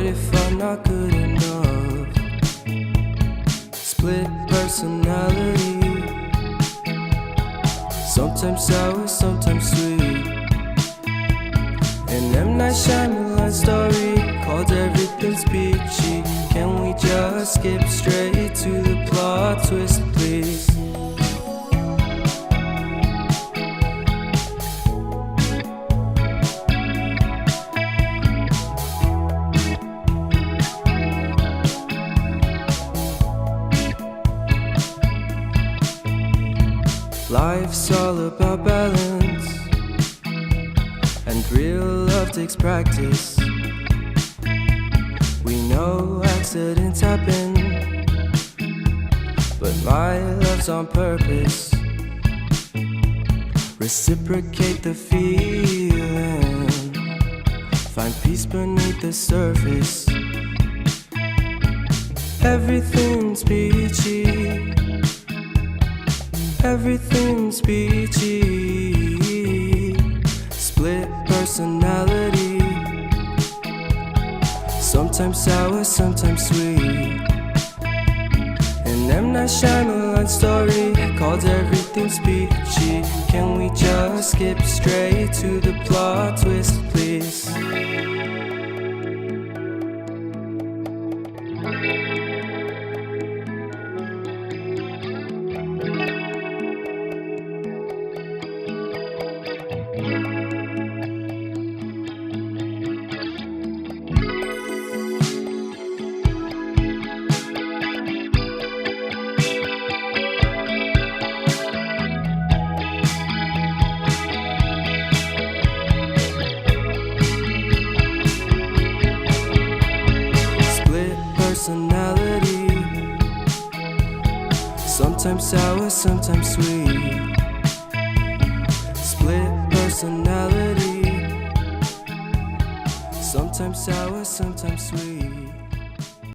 if I'm not good enough? Split personality, sometimes sour, sometimes sweet. An M. Night Shyamalan story called Everything's Peachy. Can we just skip straight to the plot twist, please? Life's all about balance, and real love takes practice. We know accidents happen, but my love's on purpose. Reciprocate the feeling, find peace beneath the surface. Everything's peachy, everything's peachy. Split personality, sometimes sour, sometimes sweet. An M. Night Shyamalan story called Everything's Peachy. Can we just skip straight to the plot twist, please? Personality, sometimes sour, sometimes sweet. Split personality, sometimes sour, sometimes sweet.